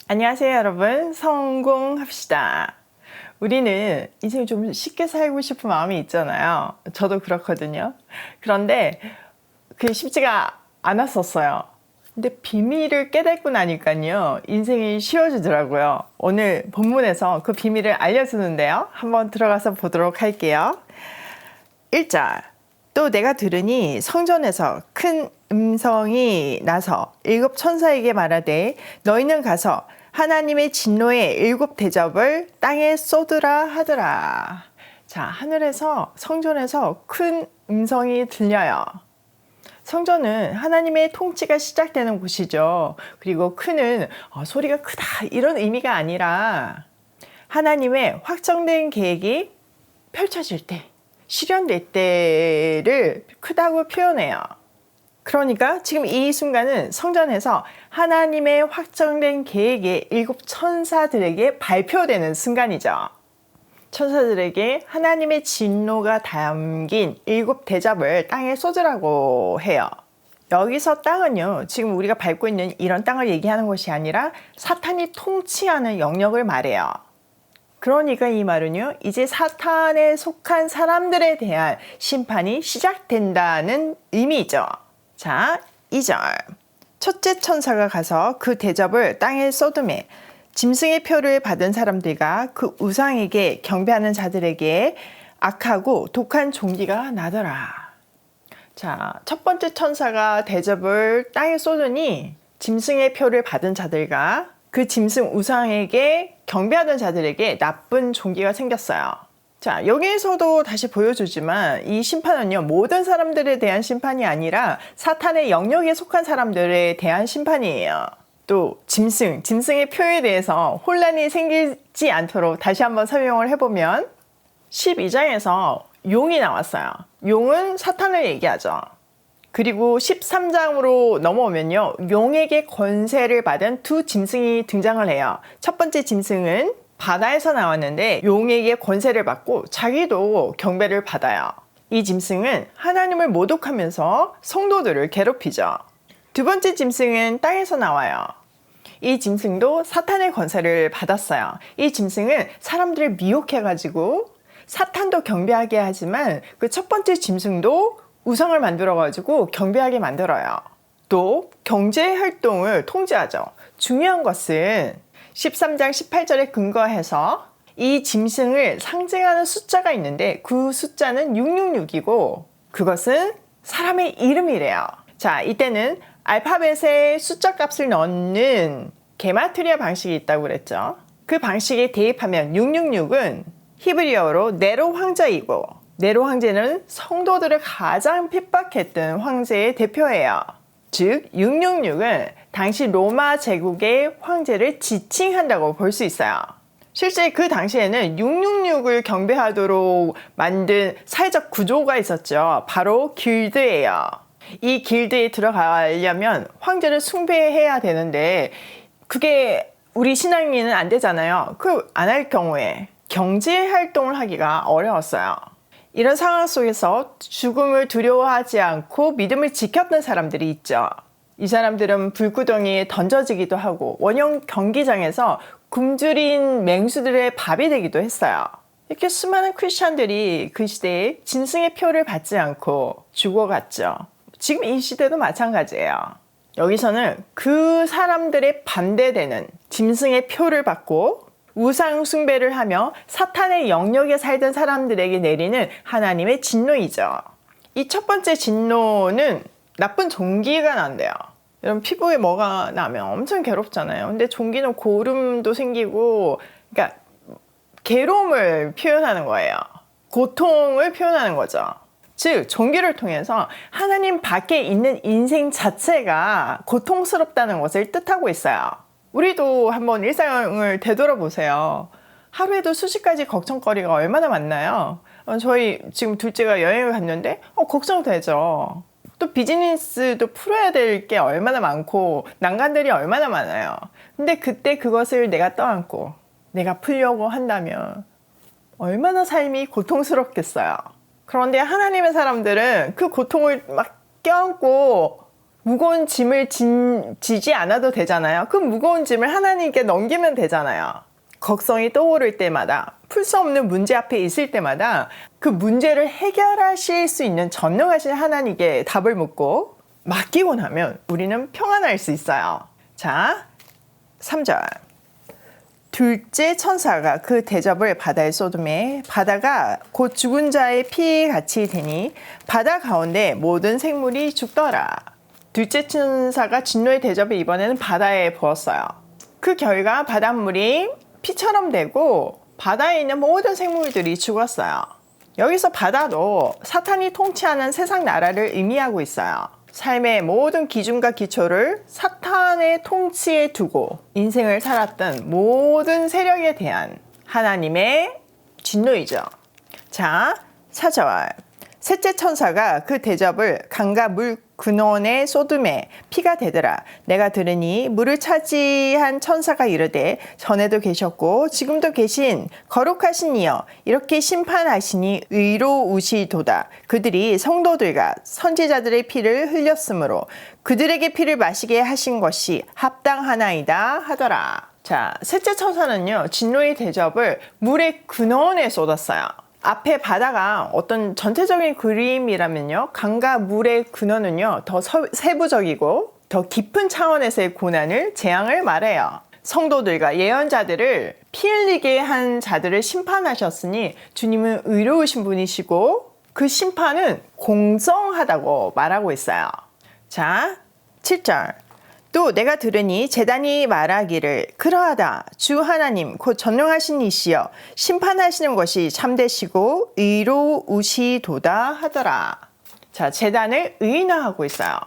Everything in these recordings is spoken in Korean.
안녕하세요, 여러분. 성공합시다. 우리는 인생 좀 쉽게 살고 싶은 마음이 있잖아요. 저도 그렇거든요. 그런데 그게 쉽지가 않았었어요. 근데 비밀을 깨닫고 나니까요, 인생이 쉬워지더라고요. 오늘 본문에서 그 비밀을 알려주는데요. 한번 들어가서 보도록 할게요. 1절. 또 내가 들으니 성전에서 큰 음성이 나서 일곱 천사에게 말하되 너희는 가서 하나님의 진노의 일곱 대접을 땅에 쏟으라 하더라. 자, 하늘에서 성전에서 큰 음성이 들려요. 성전은 하나님의 통치가 시작되는 곳이죠. 그리고 큰은 소리가 크다 이런 의미가 아니라 하나님의 확정된 계획이 펼쳐질 때, 실현될 때를 크다고 표현해요. 그러니까 지금 이 순간은 성전에서 하나님의 확정된 계획이 일곱 천사들에게 발표되는 순간이죠. 천사들에게 하나님의 진노가 담긴 일곱 대접을 땅에 쏟으라고 해요. 여기서 땅은요, 지금 우리가 밟고 있는 이런 땅을 얘기하는 것이 아니라 사탄이 통치하는 영역을 말해요. 그러니까 이 말은요, 이제 사탄에 속한 사람들에 대한 심판이 시작된다는 의미죠. 자, 2절. 첫째 천사가 가서 그 대접을 땅에 쏟음에 짐승의 표를 받은 사람들과 그 우상에게 경배하는 자들에게 악하고 독한 종기가 나더라. 자, 첫 번째 천사가 대접을 땅에 쏟으니 짐승의 표를 받은 자들과 그 짐승 우상에게 경배하던 자들에게 나쁜 종기가 생겼어요. 자, 여기에서도 다시 보여주지만 이 심판은요, 모든 사람들에 대한 심판이 아니라 사탄의 영역에 속한 사람들에 대한 심판이에요. 또 짐승의 표에 대해서 혼란이 생기지 않도록 다시 한번 설명을 해보면 12장에서 용이 나왔어요. 용은 사탄을 얘기하죠. 그리고 13장으로 넘어오면요, 용에게 권세를 받은 두 짐승이 등장을 해요. 첫 번째 짐승은 바다에서 나왔는데 용에게 권세를 받고 자기도 경배를 받아요. 이 짐승은 하나님을 모독하면서 성도들을 괴롭히죠. 두 번째 짐승은 땅에서 나와요. 이 짐승도 사탄의 권세를 받았어요. 이 짐승은 사람들을 미혹해가지고 사탄도 경배하게 하지만 그 첫 번째 짐승도 우상을 만들어가지고 경배하게 만들어요. 또 경제활동을 통제하죠. 중요한 것은 13장 18절에 근거해서 이 짐승을 상징하는 숫자가 있는데 그 숫자는 666이고 그것은 사람의 이름이래요. 자, 이때는 알파벳에 숫자 값을 넣는 게마트리아 방식이 있다고 그랬죠. 그 방식에 대입하면 666은 히브리어로 네로 황제이고 네로 황제는 성도들을 가장 핍박했던 황제의 대표예요. 즉 666은 당시 로마 제국의 황제를 지칭한다고 볼 수 있어요. 실제 그 당시에는 666을 경배하도록 만든 사회적 구조가 있었죠. 바로 길드예요. 이 길드에 들어가려면 황제를 숭배해야 되는데 그게 우리 신앙인은 안 되잖아요. 그 안 할 경우에 경제 활동을 하기가 어려웠어요. 이런 상황 속에서 죽음을 두려워하지 않고 믿음을 지켰던 사람들이 있죠. 이 사람들은 불구덩이에 던져지기도 하고 원형 경기장에서 굶주린 맹수들의 밥이 되기도 했어요. 이렇게 수많은 크리스찬들이 그 시대에 짐승의 표를 받지 않고 죽어갔죠. 지금 이 시대도 마찬가지예요. 여기서는 그 사람들의 반대되는 짐승의 표를 받고 우상 숭배를 하며 사탄의 영역에 살던 사람들에게 내리는 하나님의 진노이죠. 이 첫 번째 진노는 나쁜 종기가 난대요. 여러분 피부에 뭐가 나면 엄청 괴롭잖아요. 근데 종기는 고름도 생기고 그러니까 괴로움을 표현하는 거예요. 고통을 표현하는 거죠. 즉 종기를 통해서 하나님 밖에 있는 인생 자체가 고통스럽다는 것을 뜻하고 있어요. 우리도 한번 일상을 되돌아보세요. 하루에도 수십 가지 걱정거리가 얼마나 많나요? 저희 지금 둘째가 여행을 갔는데 걱정되죠. 또 비즈니스도 풀어야 될 게 얼마나 많고 난관들이 얼마나 많아요. 근데 그때 그것을 내가 떠안고 내가 풀려고 한다면 얼마나 삶이 고통스럽겠어요. 그런데 하나님의 사람들은 그 고통을 막 껴안고 무거운 짐을 지지 않아도 되잖아요. 그 무거운 짐을 하나님께 넘기면 되잖아요. 걱정이 떠오를 때마다, 풀 수 없는 문제 앞에 있을 때마다 그 문제를 해결하실 수 있는 전능하신 하나님께 답을 묻고 맡기고 나면 우리는 평안할 수 있어요. 자, 3절. 둘째 천사가 그 대접을 바다에 쏟음에 바다가 곧 죽은 자의 피 같이 되니 바다 가운데 모든 생물이 죽더라. 둘째 천사가 진노의 대접을 이번에는 바다에 부었어요. 그 결과 바닷물이 피처럼 되고 바다에 있는 모든 생물들이 죽었어요. 여기서 바다도 사탄이 통치하는 세상 나라를 의미하고 있어요. 삶의 모든 기준과 기초를 사탄의 통치에 두고 인생을 살았던 모든 세력에 대한 하나님의 진노이죠. 자, 4절. 셋째 천사가 그 대접을 강과 물 근원에 쏟음에 피가 되더라. 내가 들으니 물을 차지한 천사가 이르되 전에도 계셨고 지금도 계신 거룩하신 이여 이렇게 심판하시니 의로우시도다. 그들이 성도들과 선지자들의 피를 흘렸으므로 그들에게 피를 마시게 하신 것이 합당하나이다 하더라. 자, 셋째 천사는요, 진노의 대접을 물의 근원에 쏟았어요. 앞에 바다가 어떤 전체적인 그림이라면요, 강과 물의 근원은요 더 세부적이고 더 깊은 차원에서의 고난을 재앙을 말해요. 성도들과 예언자들을 피 흘리게 한 자들을 심판하셨으니 주님은 의로우신 분이시고 그 심판은 공정하다고 말하고 있어요. 자, 7절. 또 내가 들으니 제단이 말하기를 그러하다 주 하나님 곧 전능하신 이시여 심판하시는 것이 참되시고 의로우시도다 하더라. 자, 제단을 의인화하고 있어요.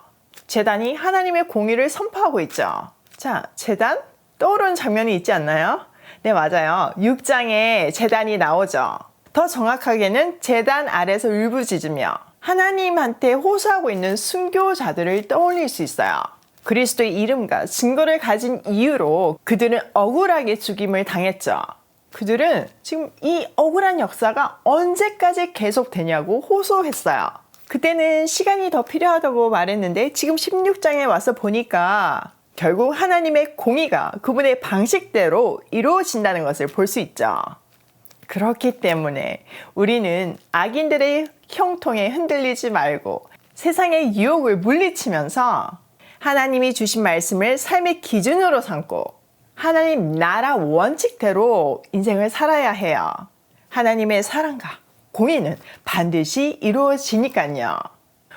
제단이 하나님의 공의를 선포하고 있죠. 자, 제단 떠오르는 장면이 있지 않나요? 네, 맞아요. 6장에 제단이 나오죠. 더 정확하게는 제단 아래서 울부짖으며 하나님한테 호소하고 있는 순교자들을 떠올릴 수 있어요. 그리스도의 이름과 증거를 가진 이유로 그들은 억울하게 죽임을 당했죠. 그들은 지금 이 억울한 역사가 언제까지 계속되냐고 호소했어요. 그때는 시간이 더 필요하다고 말했는데 지금 16장에 와서 보니까 결국 하나님의 공의가 그분의 방식대로 이루어진다는 것을 볼 수 있죠. 그렇기 때문에 우리는 악인들의 형통에 흔들리지 말고 세상의 유혹을 물리치면서 하나님이 주신 말씀을 삶의 기준으로 삼고 하나님 나라 원칙대로 인생을 살아야 해요. 하나님의 사랑과 공의는 반드시 이루어지니까요.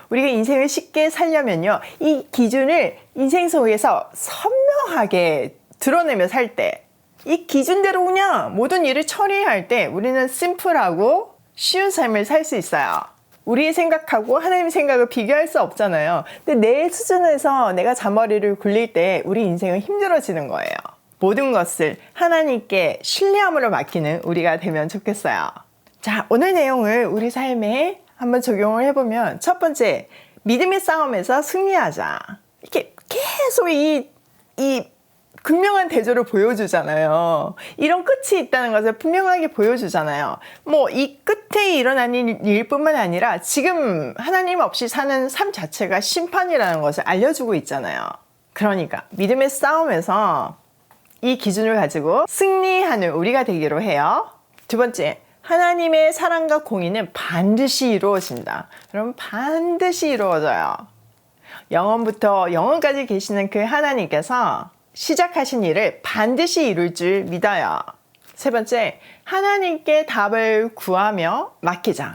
우리가 인생을 쉽게 살려면요, 이 기준을 인생 속에서 선명하게 드러내며 살 때, 이 기준대로 그냥 모든 일을 처리할 때 우리는 심플하고 쉬운 삶을 살 수 있어요. 우리 생각하고 하나님 생각을 비교할 수 없잖아요. 근데 내 수준에서 내가 잔머리를 굴릴 때 우리 인생은 힘들어지는 거예요. 모든 것을 하나님께 신뢰함으로 맡기는 우리가 되면 좋겠어요. 자, 오늘 내용을 우리 삶에 한번 적용을 해보면 첫 번째, 믿음의 싸움에서 승리하자. 이렇게 계속 이 분명한 대조를 보여주잖아요. 이런 끝이 있다는 것을 분명하게 보여주잖아요. 뭐 이 끝에 일어나는 일뿐만 아니라 지금 하나님 없이 사는 삶 자체가 심판이라는 것을 알려주고 있잖아요. 그러니까 믿음의 싸움에서 이 기준을 가지고 승리하는 우리가 되기로 해요. 두 번째, 하나님의 사랑과 공의는 반드시 이루어진다. 그럼 반드시 이루어져요. 영원부터 영원까지 계시는 그 하나님께서 시작하신 일을 반드시 이룰 줄 믿어요. 세 번째, 하나님께 답을 구하며 맡기자.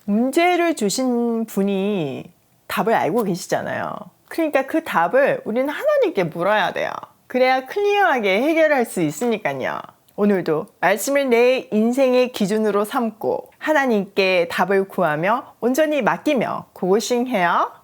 문제를 주신 분이 답을 알고 계시잖아요. 그러니까 그 답을 우리는 하나님께 물어야 돼요. 그래야 클리어하게 해결할 수 있으니까요. 오늘도 말씀을 내 인생의 기준으로 삼고 하나님께 답을 구하며 온전히 맡기며 고고싱해요.